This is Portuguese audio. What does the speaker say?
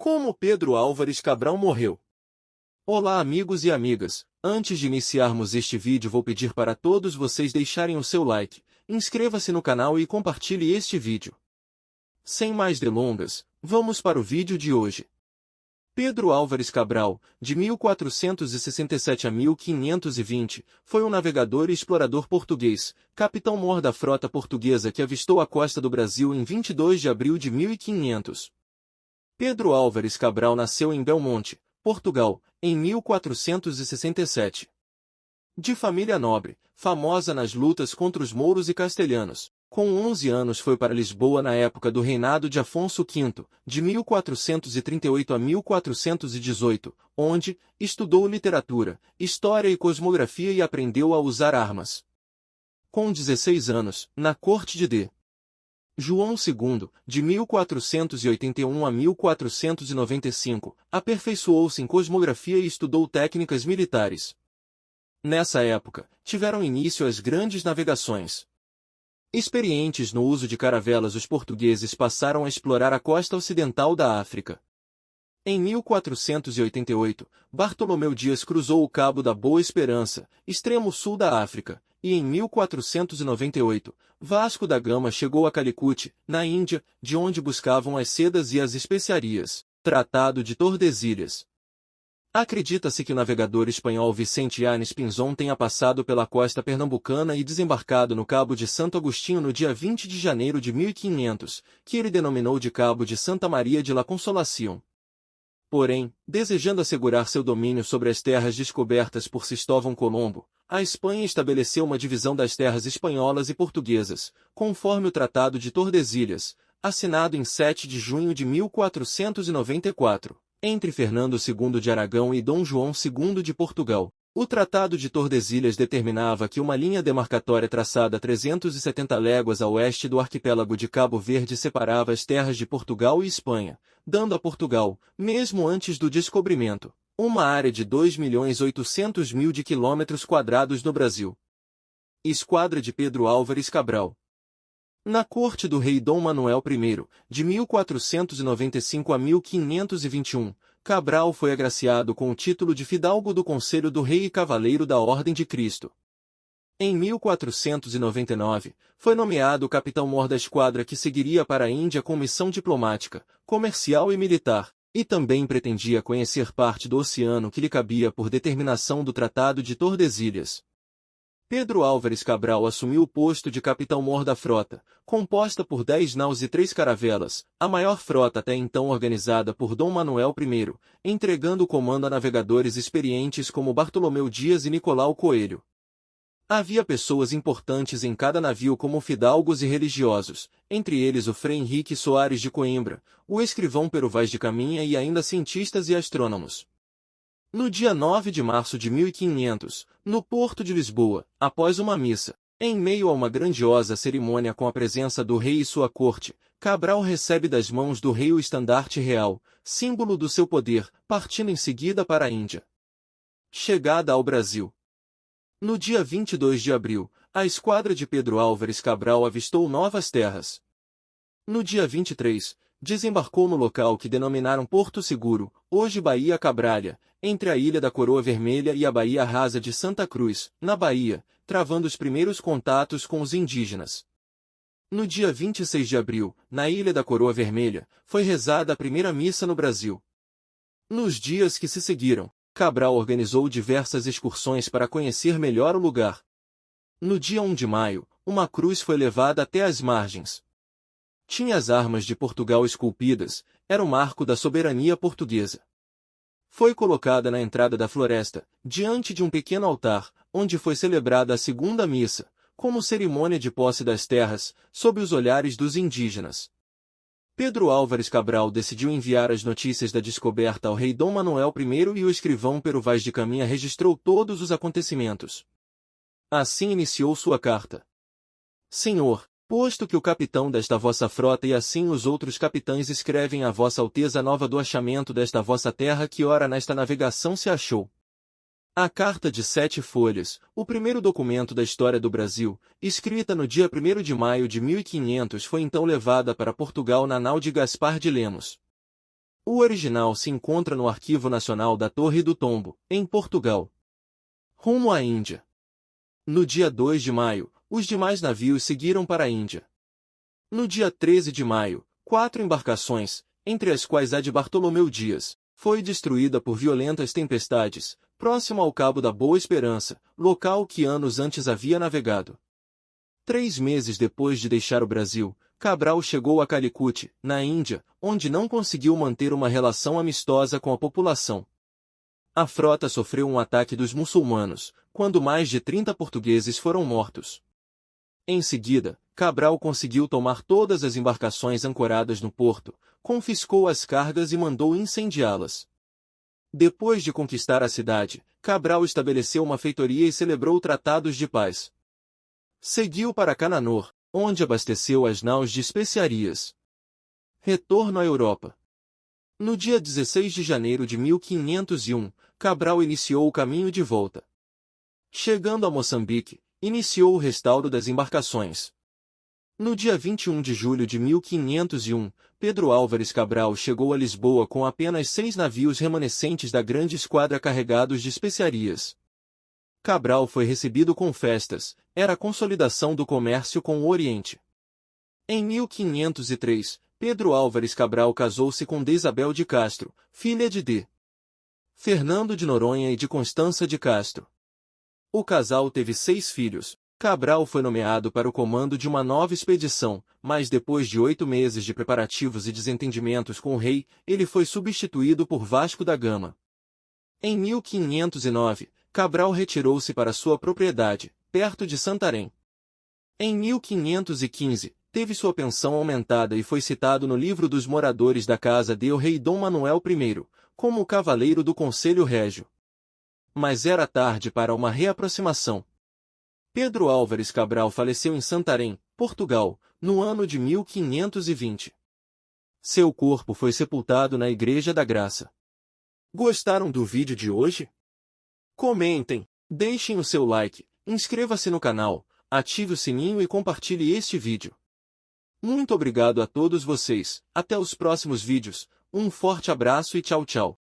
Como Pedro Álvares Cabral morreu? Olá amigos e amigas, antes de iniciarmos este vídeo vou pedir para todos vocês deixarem o seu like, inscreva-se no canal e compartilhe este vídeo. Sem mais delongas, vamos para o vídeo de hoje. Pedro Álvares Cabral, de 1467 a 1520, foi um navegador e explorador português, capitão-mor da frota portuguesa que avistou a costa do Brasil em 22 de abril de 1500. Pedro Álvares Cabral nasceu em Belmonte, Portugal, em 1467. De família nobre, famosa nas lutas contra os mouros e castelhanos, com 11 anos foi para Lisboa na época do reinado de Afonso V, de 1438 a 1418, onde estudou literatura, história e cosmografia e aprendeu a usar armas. Com 16 anos, na corte de D. João II, de 1481 a 1495, aperfeiçoou-se em cosmografia e estudou técnicas militares. Nessa época, tiveram início as grandes navegações. Experientes no uso de caravelas, os portugueses passaram a explorar a costa ocidental da África. Em 1488, Bartolomeu Dias cruzou o Cabo da Boa Esperança, extremo sul da África, e em 1498, Vasco da Gama chegou a Calicut, na Índia, de onde buscavam as sedas e as especiarias. Tratado de Tordesilhas. Acredita-se que o navegador espanhol Vicente Yanes Pinzón tenha passado pela costa pernambucana e desembarcado no Cabo de Santo Agostinho no dia 20 de janeiro de 1500, que ele denominou de Cabo de Santa Maria de la Consolación. Porém, desejando assegurar seu domínio sobre as terras descobertas por Cristóvão Colombo, a Espanha estabeleceu uma divisão das terras espanholas e portuguesas, conforme o Tratado de Tordesilhas, assinado em 7 de junho de 1494, entre Fernando II de Aragão e Dom João II de Portugal. O Tratado de Tordesilhas determinava que uma linha demarcatória traçada a 370 léguas a oeste do arquipélago de Cabo Verde separava as terras de Portugal e Espanha, dando a Portugal, mesmo antes do descobrimento, uma área de 2.800.000 de quilômetros quadrados no Brasil. Esquadra de Pedro Álvares Cabral. Na corte do rei Dom Manuel I, de 1495 a 1521, Cabral foi agraciado com o título de fidalgo do Conselho do Rei e Cavaleiro da Ordem de Cristo. Em 1499, foi nomeado capitão-mor da esquadra que seguiria para a Índia com missão diplomática, comercial e militar, e também pretendia conhecer parte do oceano que lhe cabia por determinação do Tratado de Tordesilhas. Pedro Álvares Cabral assumiu o posto de capitão-mor da frota, composta por 10 naus e 3 caravelas, a maior frota até então organizada por Dom Manuel I, entregando o comando a navegadores experientes como Bartolomeu Dias e Nicolau Coelho. Havia pessoas importantes em cada navio como fidalgos e religiosos, entre eles o Frei Henrique Soares de Coimbra, o escrivão Pero Vaz de Caminha e ainda cientistas e astrônomos. No dia 9 de março de 1500, no porto de Lisboa, após uma missa, em meio a uma grandiosa cerimônia com a presença do rei e sua corte, Cabral recebe das mãos do rei o estandarte real, símbolo do seu poder, partindo em seguida para a Índia. Chegada ao Brasil. No dia 22 de abril, a esquadra de Pedro Álvares Cabral avistou novas terras. No dia 23, desembarcou no local que denominaram Porto Seguro, hoje Baía Cabralha, entre a Ilha da Coroa Vermelha e a Baía Rasa de Santa Cruz, na Bahia, travando os primeiros contatos com os indígenas. No dia 26 de abril, na Ilha da Coroa Vermelha, foi rezada a primeira missa no Brasil. Nos dias que se seguiram, Cabral organizou diversas excursões para conhecer melhor o lugar. No dia 1 de maio, uma cruz foi levada até as margens. Tinha as armas de Portugal esculpidas, era o marco da soberania portuguesa. Foi colocada na entrada da floresta, diante de um pequeno altar, onde foi celebrada a segunda missa, como cerimônia de posse das terras, sob os olhares dos indígenas. Pedro Álvares Cabral decidiu enviar as notícias da descoberta ao rei Dom Manuel I e o escrivão Pero Vaz de Caminha registrou todos os acontecimentos. Assim iniciou sua carta. Senhor, posto que o capitão desta vossa frota e assim os outros capitães escrevem a vossa alteza nova do achamento desta vossa terra que ora nesta navegação se achou. A Carta de 7 folhas, o primeiro documento da história do Brasil, escrita no dia 1º de maio de 1500 foi então levada para Portugal na nau de Gaspar de Lemos. O original se encontra no Arquivo Nacional da Torre do Tombo, em Portugal. Rumo à Índia. No dia 2 de maio, os demais navios seguiram para a Índia. No dia 13 de maio, 4 embarcações, entre as quais a de Bartolomeu Dias, foi destruída por violentas tempestades, próximo ao Cabo da Boa Esperança, local que anos antes havia navegado. 3 meses depois de deixar o Brasil, Cabral chegou a Calicut, na Índia, onde não conseguiu manter uma relação amistosa com a população. A frota sofreu um ataque dos muçulmanos, quando mais de 30 portugueses foram mortos. Em seguida, Cabral conseguiu tomar todas as embarcações ancoradas no porto, confiscou as cargas e mandou incendiá-las. Depois de conquistar a cidade, Cabral estabeleceu uma feitoria e celebrou tratados de paz. Seguiu para Cananor, onde abasteceu as naus de especiarias. Retorno à Europa. No dia 16 de janeiro de 1501, Cabral iniciou o caminho de volta. Chegando a Moçambique, iniciou o restauro das embarcações. No dia 21 de julho de 1501, Pedro Álvares Cabral chegou a Lisboa com apenas 6 navios remanescentes da grande esquadra carregados de especiarias. Cabral foi recebido com festas, era a consolidação do comércio com o Oriente. Em 1503, Pedro Álvares Cabral casou-se com D. Isabel de Castro, filha de D. Fernando de Noronha e de Constança de Castro. O casal teve 6 filhos. Cabral foi nomeado para o comando de uma nova expedição, mas depois de 8 meses de preparativos e desentendimentos com o rei, ele foi substituído por Vasco da Gama. Em 1509, Cabral retirou-se para sua propriedade, perto de Santarém. Em 1515, teve sua pensão aumentada e foi citado no livro dos moradores da casa de o rei Dom Manuel I, como o cavaleiro do Conselho Régio. Mas era tarde para uma reaproximação. Pedro Álvares Cabral faleceu em Santarém, Portugal, no ano de 1520. Seu corpo foi sepultado na Igreja da Graça. Gostaram do vídeo de hoje? Comentem, deixem o seu like, inscreva-se no canal, ative o sininho e compartilhe este vídeo. Muito obrigado a todos vocês, até os próximos vídeos, um forte abraço e tchau tchau.